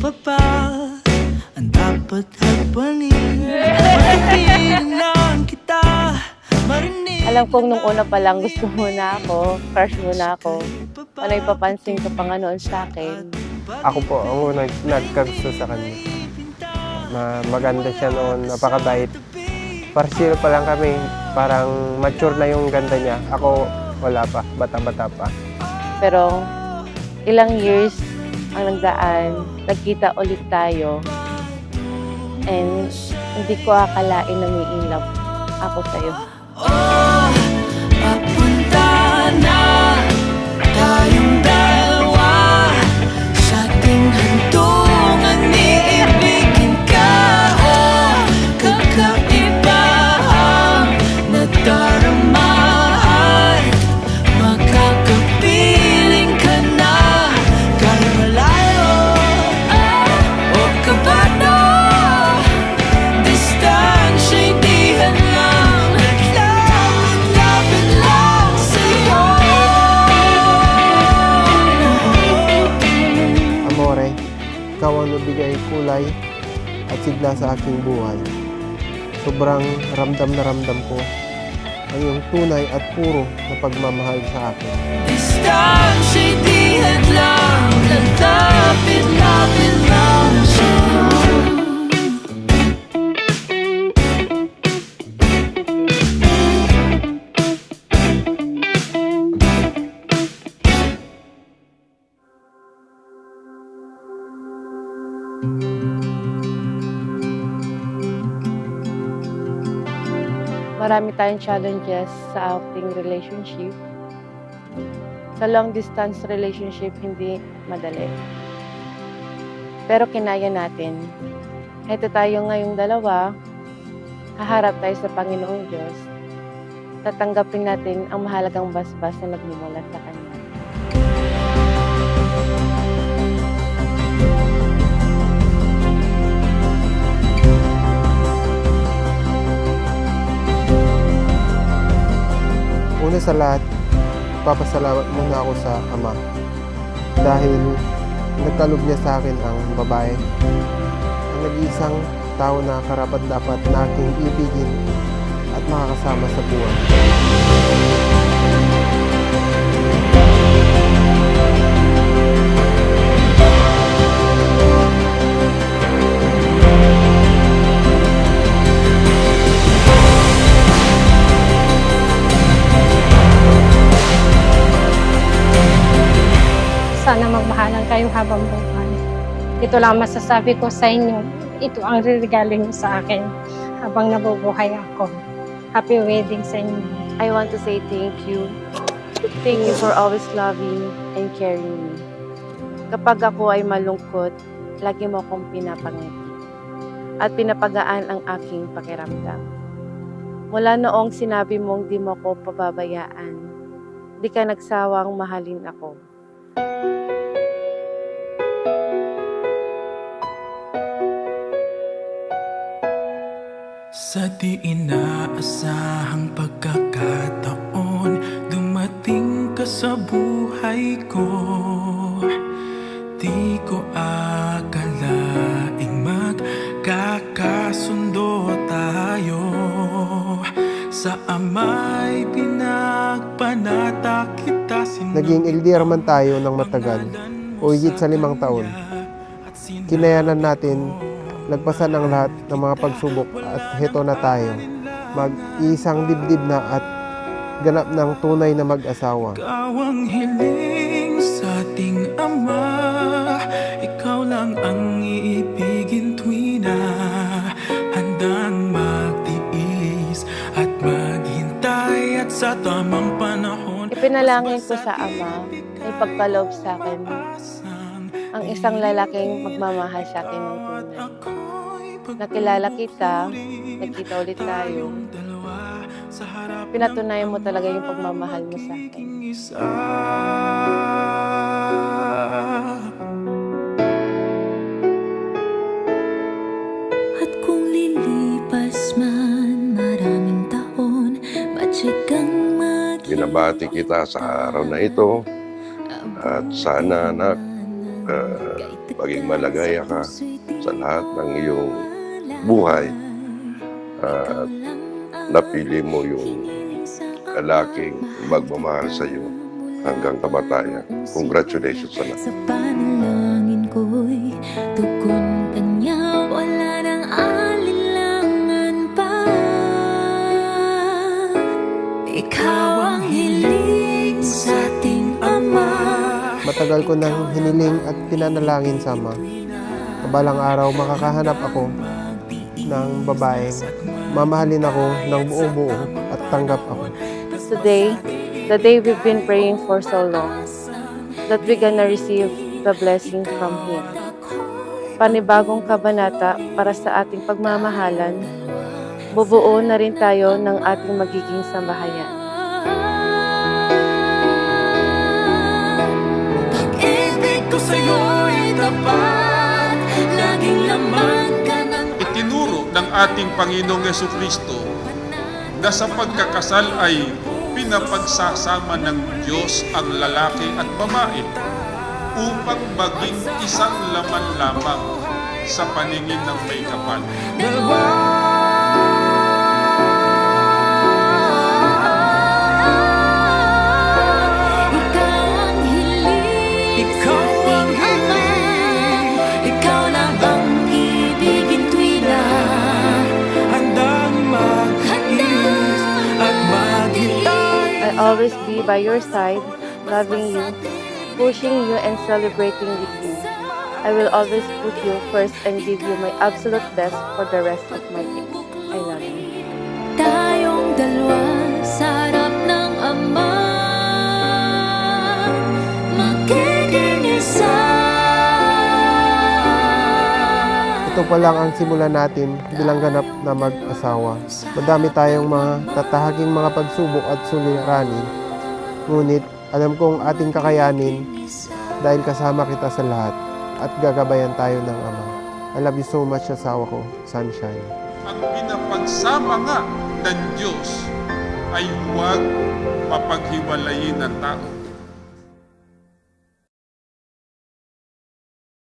ba pa ang dapat habangin? Matapirin lang kita marinig. Alam kong nung una pa lang gusto mo na ako, crush mo na ako. Ano ipapansin ka pa nga noon sa akin? Ako po ang unang nagkagusto sa kanya. Maganda siya noon, napakabait. Parsilo pa lang kami, parang mature na yung ganda niya. Ako wala pa, bata-bata pa. Pero ilang years ang nagdaan, nagkita ulit tayo. And hindi ko akalain na may in love ako sa'yo. Oh, papunta na tayong dalawa sa ating hantungan, iibigin ka. Oh, kakaiba ang nadarama at makakapiling ka na kahit malayo o kabado. Distansya'y di hadlang at lapit lang sa'yo. Amore, ikaw ang nabigay kulay at sigla sa aking buhay. Sobrang ramdam na ramdam ko ang iyong tunay at puro na pagmamahal sa akin. Distansya'y di hadlang at lapit lang sa'yo. Marami tayong challenges sa ating relationship. Sa long distance relationship, hindi madali. Pero kinaya natin. Ito tayo ngayong dalawa, haharap tayo sa Panginoong Diyos. Tatanggapin natin ang mahalagang basbas na nagmumula sa Kanya. Una sa lahat, papasalamat muna ako sa Ama dahil nagkaloob niya sa akin ang babae, ang nag-iisang tao na karapat-dapat na aking ibigin at makakasama sa buhay. Sana magmahalan kayo habang buhay. Ito lang masasabi ko sa inyo. Ito ang regalo niyo sa akin habang nabubuhay ako. Happy wedding sa inyo. I want to say thank you. Thank you for always loving and caring me. Kapag ako ay malungkot, lagi mo akong pinapangiti at pinapagaan ang aking pakiramdam. Mula noong sinabi mong di mo ko pababayaan, di ka nagsawang mahalin ako. Sa di inaasahang pagkakataon, dumating ka sa buhay ko. Di ko akalaing magkakasundo tayo. Sa Ama'y pinagpanata kita. Naging LDR man tayo ng matagal o higit sa 5 taon. Kinayanan natin, lagpasan ang lahat ng mga pagsubok at heto na tayo. Mag-iisang dibdib na at ganap ng tunay na mag-asawa. Ikaw ang hiling sa ating Ama, ikaw lang ang iibigin tuwi na handang magtiis at maghintay at sa tamang panahon. Ipinalangin ko sa Ama, ipagkaloob sa akin ang isang lalaking magmamahal sa akin ng tunay. Nakilala kita, nagkita ulit tayo. Pinatunayan mo talaga yung pagmamahal mo sa akin. At kung lilipas man maraming taon, matyagang Binabati kita sa araw na ito at sana anak, maging malagaya ka sa lahat ng iyong buhay at napili mo yung lalaking magmamahal sa iyo hanggang kamatayan. Congratulations sa lahat. Sa panalangin ko'y tugon kanya, wala nang alinlangan pa. Ikaw ang hiling sa ating Ama. Matagal ko nang hiniling at pinanalangin sa Ama. Kabalang araw makakahanap ako ng babaeng mamahalin ako ng buong buo at tanggap ako. Today, the day we've been praying for so long, that we're gonna receive the blessing from Him. Panibagong kabanata para sa ating pagmamahalan, bubuo na rin tayo ng ating magiging sambahayan. Pag-ibig ko sa'yo'y tapat, laging laman ka ng Itinuro ng ating Panginoong Jesucristo na sa pagkakasal ay pinapagsasama ng Diyos ang lalaki at babae upang maging isang laman lamang sa paningin ng may kapal. Ikaw ang hiling, Ikaw ang hiling, ikaw lang ang ibigin tuwi na. handang mag-iis at maghintay. I'll always be by your side, loving you, pushing you and celebrating with you. I will always put you first and give you my absolute best for the rest of my days. I love you. Tayong dalawa sa harap ng Ama, magiging isa. Ito pa lang ang simulan natin bilang ganap na mag-asawa. Madami tayong mga tatahaging mga pagsubok at suliranin. Ngunit alam kong ating kakayanin dahil kasama kita sa lahat at gagabayan tayo ng Ama. I love you so much, asawa ko, Sunshine. Ang pinapagsama nga ng Diyos ay huwag mapaghiwalayin ng tao.